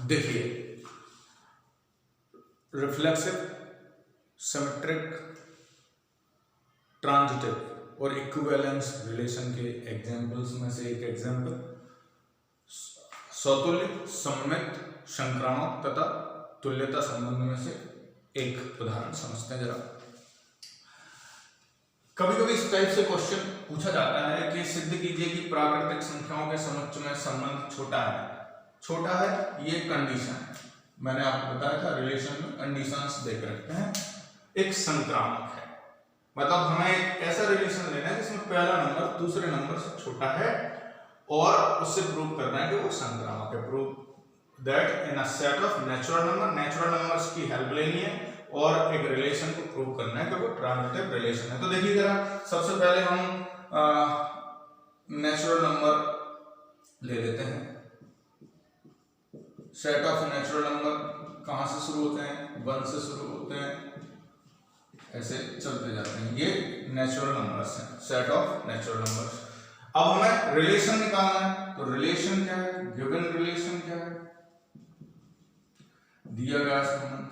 देखिए, reflexive, symmetric, transitive और equivalence relation के एग्जाम्पल्स में से एक एग्जाम्पल सौतुल्य, सममित, संक्रामक तथा तुल्यता संबंध में से एक उदाहरण समझते हैं जरा। कभी कभी इस टाइप से क्वेश्चन पूछा जाता है कि सिद्ध कीजिए कि प्राकृतिक संख्याओं के समुच्चय में संबंध छोटा है। छोटा है ये कंडीशन है, मैंने आपको बताया था रिलेशन में कंडीशंस देख रखते हैं। एक संक्रामक है, मतलब हमें एक ऐसा रिलेशन लेना है जिसमें पहला नंबर दूसरे नंबर से छोटा है और उससे प्रूव करना है कि वो संक्रामक है। Prove that in a set of natural numbers की हेल्प लेनी है और एक रिलेशन को प्रूव करना है कि वो ट्रांजिटिव रिलेशन है। तो देखिए जरा, सबसे पहले हम नेचुरल नंबर ले लेते हैं। सेट ऑफ नेचुरल नंबर कहां से शुरू होते हैं? 1 से शुरू होते हैं, ऐसे चलते जाते हैं। ये नेचुरल नंबर्स हैं, सेट ऑफ नेचुरल नंबर्स। अब हमें रिलेशन निकालना है, तो रिलेशन क्या है? गिवन रिलेशन क्या है? दिया गया संबंध।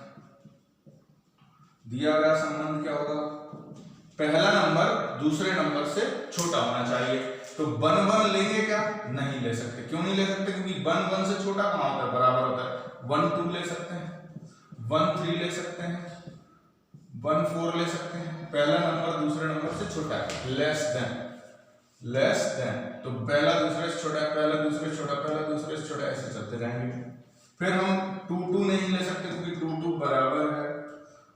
दिया गया संबंध क्या होगा? पहला नंबर दूसरे नंबर से छोटा होना चाहिए। तो 1 1 लेंगे क्या? नहीं ले सकते। क्यों नहीं ले सकते? क्योंकि 1 1 से छोटा कहां होता है? बराबर होता है। 1 2 ले सकते हैं, 1 3 ले सकते हैं, 1 4 ले सकते हैं। पहला नंबर दूसरे नंबर से छोटा है। लेस देन, तो पहला दूसरे से छोटा है, पहला दूसरे से छोटा, पहला दूसरे से छोटा, ऐसे चलते जाएंगे। फिर हम 2 2 नहीं ले सकते क्योंकि 2 2 बराबर है,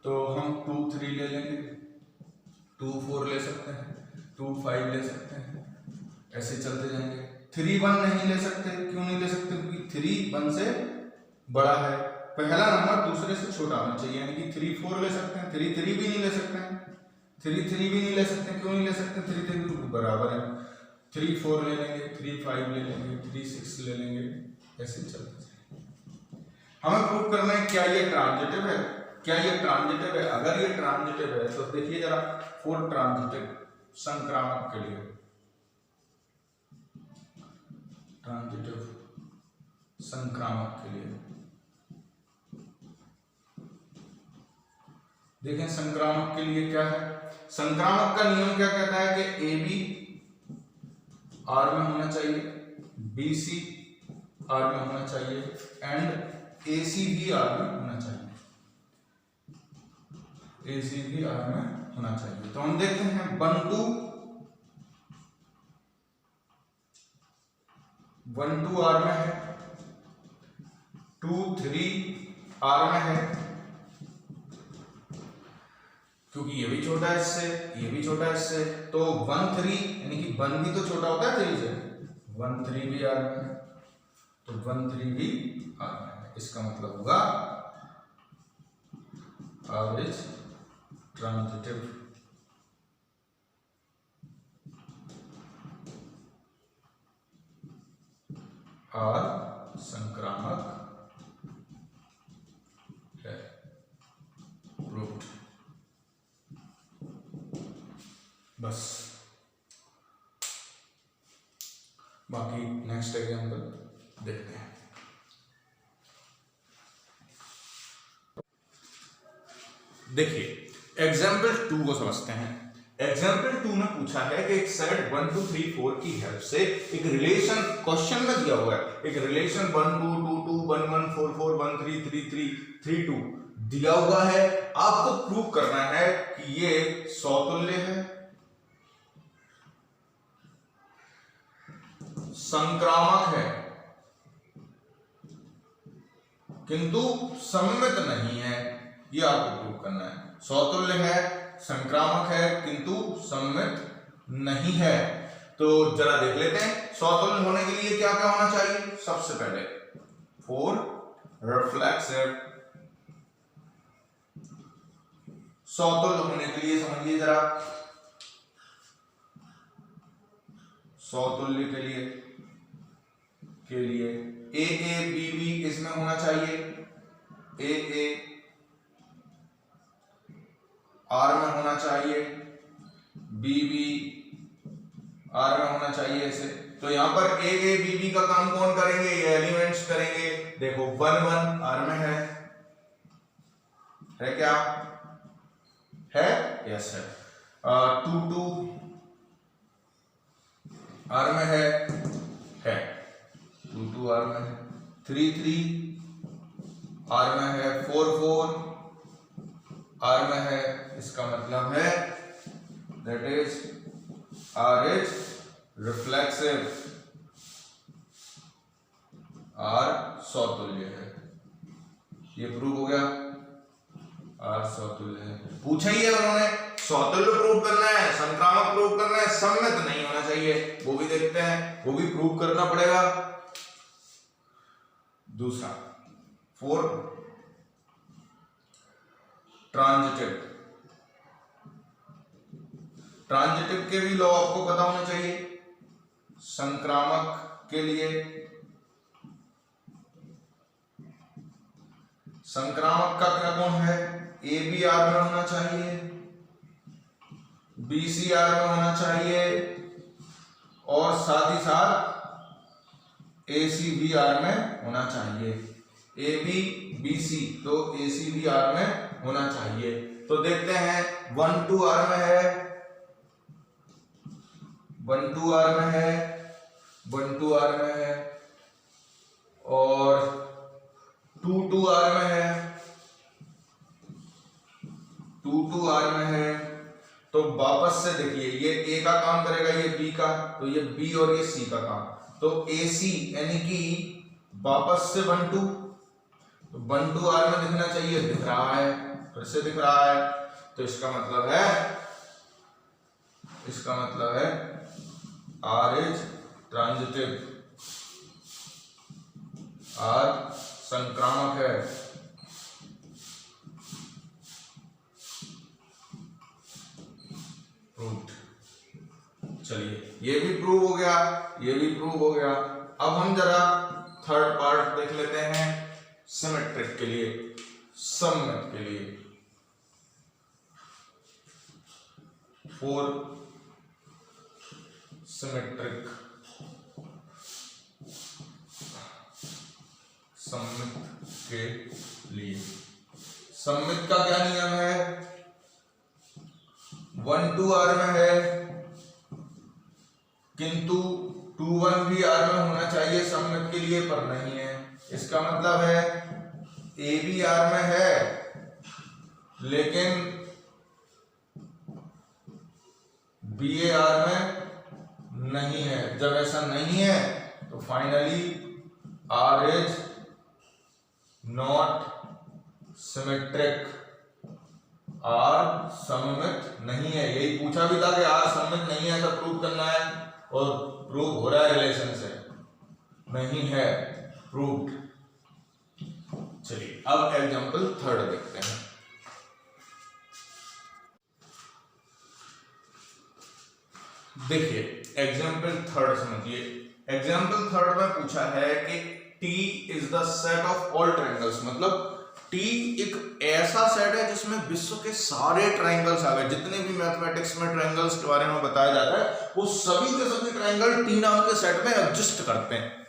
तो हम 2 3 ले लेंगे, 2 4 ले सकते हैं, 2 5 ले सकते हैं, ऐसे चलते जाएंगे। 3 1 नहीं ले सकते। क्यों नहीं ले सकते? क्योंकि 3 1 से बड़ा है। पहला नंबर दूसरे से छोटा होना चाहिए, यानी कि 3 4 ले सकते हैं। 3 3 भी नहीं ले सकते हैं, 3 3 भी नहीं ले सकते। क्यों नहीं ले सकते? 3 3 बराबर है। 3 4 ले लेंगे, 3 5 ले लेंगे, 3 6 ले लेंगे, ऐसे चलते जाएंगे। हमें प्रूव करना है क्या ये ट्रांजिटिव है, क्या ये ट्रांजिटिव है। अगर ये ट्रांजिटिव है तो देखिए जरा, फॉर ट्रांजिटिव संक्रामक के लिए, ट्रांजिटिव संक्रामक के लिए देखें, संक्रामक के लिए क्या है? संक्रामक का नियम क्या कहता है कि ए बी आर में होना चाहिए, बी सी आर में होना चाहिए एंड ए सी भी आर में होना चाहिए। ए सी भी आर में होना चाहिए। तो हम देखते हैं 1 2 आर में है, 2 3 आर में है, क्योंकि ये भी छोटा है इससे, ये भी छोटा है इससे, तो 1 3 यानी कि 1 भी तो छोटा होता है 3 से, 1 3 भी आर में है, तो 1 3 भी आर में है। इसका मतलब होगा एवरेज ट्रांजिटिव और संक्रामक है, प्रूव्ड। बस, बाकी नेक्स्ट एग्जांपल देखते हैं। देखिए एग्जाम्पल 2 को समझते हैं। एग्जाम्पल 2 में पूछा है कि एक सेट 1 2 3 4 की हेल्प से एक रिलेशन, क्वेश्चन में दिया हुआ है एक रिलेशन 1 2 2 2 1 1 4 4 1 3 3 3 3 2 दिया हुआ है। आपको प्रूव करना है कि ये सौतुल्य है, संक्रामक है किंतु सममित नहीं है। ये आपको प्रूव करना है। सौतुल्य है, संक्रामक है किंतु सममित नहीं है। तो जरा देख लेते हैं सौतुल्य होने के लिए क्या क्या होना चाहिए। सबसे पहले फॉर रिफ्लेक्सिव, सौतुल्य होने के लिए समझिए जरा, सौतुल्य के लिए ए ए बी बी इसमें होना चाहिए, ए ए आर में होना चाहिए, बी बी आर में होना चाहिए ऐसे। तो यहां पर ए ए बी बी का काम कौन करेंगे? ये एलिमेंट्स करेंगे। देखो 1 1 आर में है क्या? है, यस है। 2 2 आर में है 2 2 आर में है। 3 3 आर में है। 4 4 आर में है। इसका मतलब है that is R is reflexive, R सौतुल्य है। ये प्रूव हो गया, आर सौतुल्य है। पूछा ही है उन्होंने, सौतुल्य प्रूव करना है, संक्रामक प्रूव करना है, सममित नहीं होना चाहिए, वो भी देखते हैं, वो भी प्रूव करना पड़ेगा। दूसरा 4 ट्रांजिटिव। ट्रांजिटिव के भी लॉ आपको पता होना चाहिए। संक्रामक के लिए संक्रामक का क्या गुण है? ए बी आर में होना चाहिए, बी सी आर में होना चाहिए और साथ ही साथ ए सी बी आर में होना चाहिए। ए बी बी सी तो ए सी बी आर में होना चाहिए। तो देखते हैं 1 2 आर में है, 1 2 आर में है, 1 2 आर में है और 2 2 आर में है, 2 2 आर में है। तो वापस से देखिए, ये ए का काम करेगा, ये बी का, तो ये बी और ये सी का काम। तो ए सी यानी कि वापस से 1 2, तो 1 2 आर में दिखना चाहिए, दिख रहा है, फिर से दिख रहा है। तो इसका मतलब है आर इज ट्रांजिटिव, आर संक्रामक है। प्रूव्ड। चलिए, ये भी प्रूव हो गया, ये भी प्रूव हो गया। अब हम जरा थर्ड पार्ट देख लेते हैं सिमेट्रिक के लिए, सममित के लिए। 4 सिमेट्रिक सममित के लिए। सममित का क्या नियम है? 1 2 आर में है किंतु 2 1 भी आर में होना चाहिए सममित के लिए, पर नहीं है। इसका मतलब है ए बी आर में है लेकिन बी ए आर में नहीं है। जब ऐसा नहीं है तो finally R is not symmetric, R सममित नहीं है। यही पूछा भी था कि आर सममित नहीं है, ऐसा प्रूव करना है और प्रूव हो रहा है रिलेशन से, नहीं है, प्रूव्ड। चलिए अब एग्जांपल थर्ड देखते हैं। देखिए एग्जांपल थर्ड समझिए। एग्जांपल थर्ड में पूछा है कि T is the set of all triangles, मतलब T एक ऐसा सेट है जिसमें विश्व के सारे ट्रायंगल्स आ गए। जितने भी मैथमेटिक्स में ट्रायंगल्स के बारे में बताया जाता है वो सभी के सभी ट्रायंगल T नाम के सेट में एग्जिस्ट करते हैं।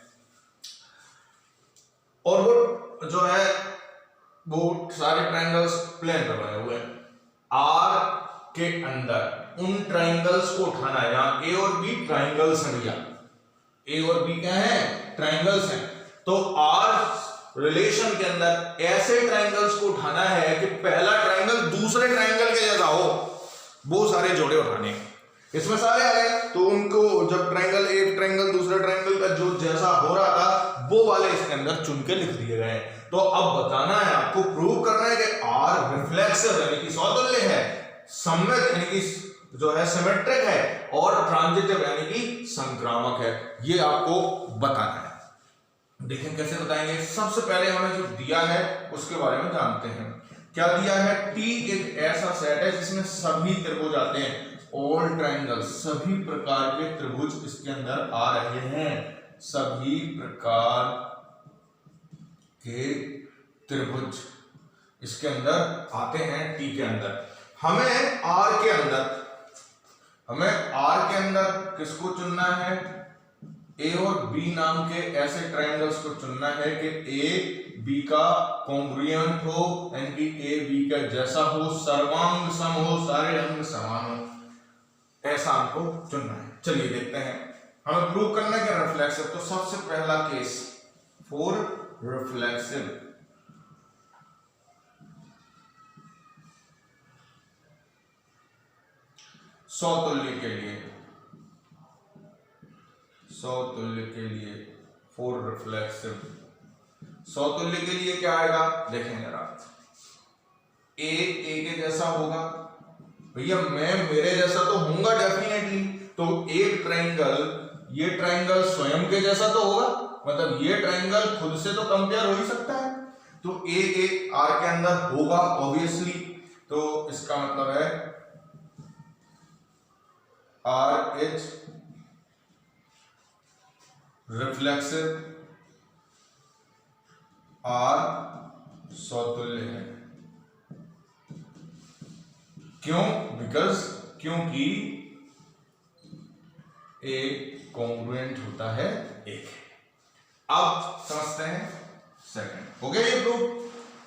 और वो जो है वो सारे ट्रायंगल्स प्लेन पर बने हुए हैं। R के अंदर उन ट्रायंगल्स को उठाना है, यहां A और B ट्रायंगल्स हैं भैया, A और B क्या है? ट्रायंगल्स हैं। तो R रिलेशन के अंदर ऐसे ट्रायंगल्स को उठाना है कि पहला ट्रायंगल दूसरे ट्रायंगल के जैसा हो, वो सारे जोड़े उठाने। इसमें सारे आ गए तो उनको जब ट्रायंगल एक ट्रायंगल दूसरे ट्रायंगल का जो जैसा हो रहा था वो वाले इसके अंदर चुन के लिख दिए गए। तो अब बताना है आपको, प्रूव करना है कि R रिफ्लेक्सिव यानी कि सौतुल्य है, सममित यानी कि जो है सिमेट्रिक है और ट्रांजिटिव यानी कि संक्रामक है। ये आपको बताना है। देखें कैसे बताएंगे। सबसे पहले हमें जो दिया है उसके बारे में जानते हैं। क्या दिया है? T एक ऐसा सेट है जिसमें सभी त्रिभुज आते हैं, ऑल ट्रायंगल्स, सभी प्रकार के त्रिभुज इसके अंदर आ रहे हैं। सभी प्रकार के त्रिभुज इसके अंदर आते हैं T के अंदर। हमें R के अंदर किसको चुनना है? ए और बी नाम के ऐसे ट्रायंगल्स को चुनना है कि ए बी का कॉन्ग्रुएंट हो, यानी कि ए बी का जैसा हो, सर्वांग सम हो, सारे अंग समान हो, ऐसा हमको चुनना है। चलिए देखते हैं, हमें प्रूव करना है कि रिफ्लेक्सिव। तो सबसे पहला केस फॉर रिफ्लेक्सिव, सौतुल्य के लिए, सौतुल्य के लिए फॉर रिफ्लेक्सिव, सौतुल्य के लिए क्या आएगा देखें जरा, ए के जैसा होगा। भैया मैं मेरे जैसा तो होऊंगा डेफिनेटली, तो एक ट्रायंगल, ये ट्रायंगल स्वयं के जैसा तो होगा, मतलब ये ट्रायंगल खुद से तो कंपेयर हो ही सकता है, तो ए आर के अंदर होगा ऑब्वियसली। तो इसका मतलब है आर इज रिफ्लेक्सिव, आर सौतुल्य है। क्यों? क्योंकि ए कॉन्ग्रुएंट होता है एक। अब समझते हैं सेकंड, हो गया ये प्रूफ।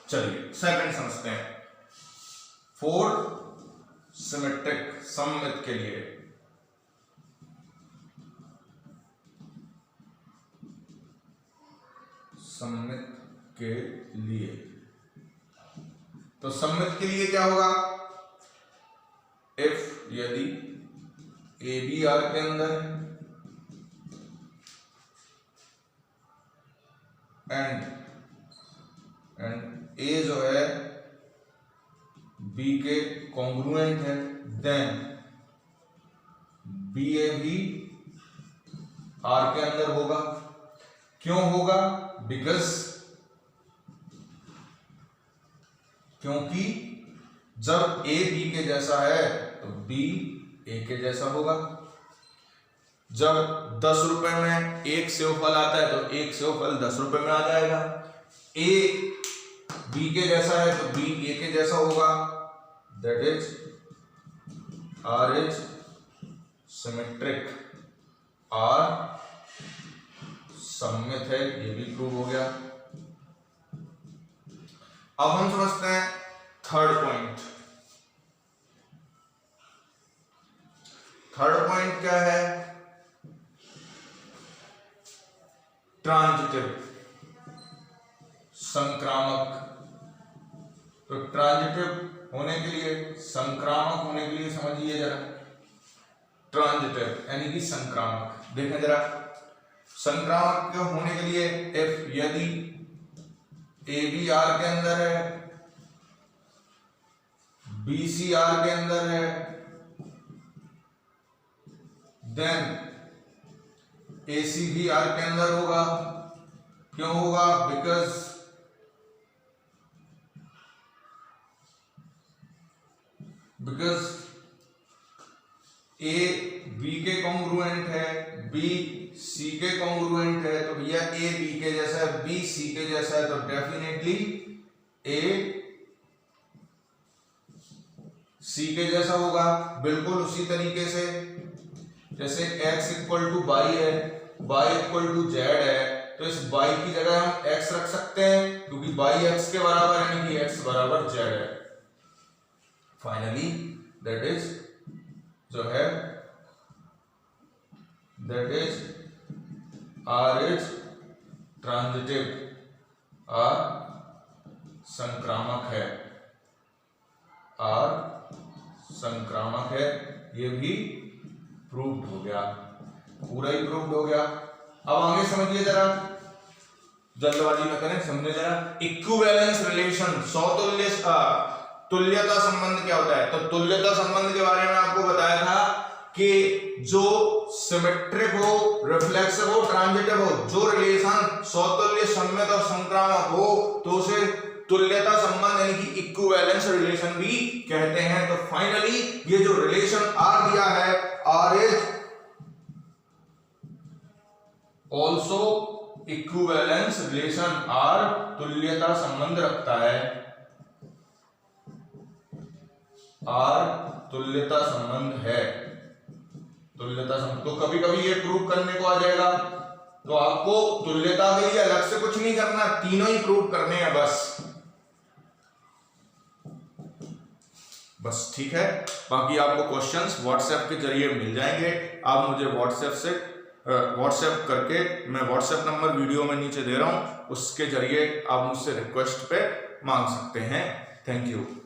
चलिए सेकंड समझते हैं, फॉर सिमेट्रिक, सममित के लिए, सममित के लिए, तो सममित के लिए क्या होगा, इफ यदि ए बी आर के अंदर है एंड ए जो है बी के कॉन्ग्रुएंट है, देन बी ए भी आर के अंदर होगा। क्यों होगा? क्योंकि जब ए बी के जैसा है तो बी ए के जैसा होगा। जब 10 रुपए में एक सेवफल आता है तो एक सेवफल 10 रुपए में आ जाएगा। ए बी के जैसा है तो बी ए के जैसा होगा, that is R is symmetric, R सममित है, ये भी प्रूव हो गया। अब हम समझते हैं थर्ड पॉइंट। थर्ड पॉइंट क्या है? ट्रांजिटिव, संक्रामक। तो ट्रांजिटिव होने के लिए, संक्रामक होने के लिए समझिए जरा, ट्रांजिटिव यानी कि संक्रामक। देखें जरा, संक्रामक होने के लिए इफ यदि ए बी आर के अंदर है, बी सी आर के अंदर है, देन ए सी भी आर के अंदर होगा। क्यों होगा? बिकॉज ए बी के कॉन्ग्रुएंट है, बी सी के कॉन्ग्रुएंट है, तो भैया ए बी के जैसा है, बी सी के जैसा है, तो डेफिनेटली ए सी के जैसा होगा। बिल्कुल उसी तरीके से जैसे x इक्वल टू वाई है, y इक्वल टू जेड है, तो इस y की जगह हम x रख सकते हैं क्योंकि y x के बराबर है, यानी कि x बराबर z है। फाइनली दैट इज जो है, that is R is transitive, R संक्रामक है, आर संक्रामक है। ये भी प्रूव्ड हो गया, पूरा ही प्रूव्ड हो गया। अब आगे समझिए जरा, जल्दबाजी में करें, समझिए जरा। इक्विवेलेंस रिलेशन, सौतुल्य, तुल्यता संबंध क्या होता है? तो तुल्यता संबंध के बारे में आपको बताया था कि जो सिमेट्रिक हो, रिफ्लेक्सिव हो, ट्रांजिटिव हो, जो रिलेशन सौतुल्य, सममित और संक्रामक हो, तो उसे तुल्यता संबंध यानी कि इक्विवेलेंस रिलेशन भी कहते हैं। तो फाइनली ये जो रिलेशन आर दिया है, R is also equivalence relation, R तुल्यता संबंध रखता है, आर तुल्यता संबंध है, तुल्यता संबंध। तो कभी कभी ये प्रूव करने को आ जाएगा तो आपको तुल्यता के लिए अलग से कुछ नहीं करना, तीनों ही प्रूव करने हैं बस ठीक है। बाकी आपको क्वेश्चंस व्हाट्सएप के जरिए मिल जाएंगे। आप मुझे व्हाट्सएप करके, मैं व्हाट्सएप नंबर वीडियो में नीचे दे रहा हूं, उसके जरिए आप मुझसे रिक्वेस्ट पे मांग सकते हैं। Thank you.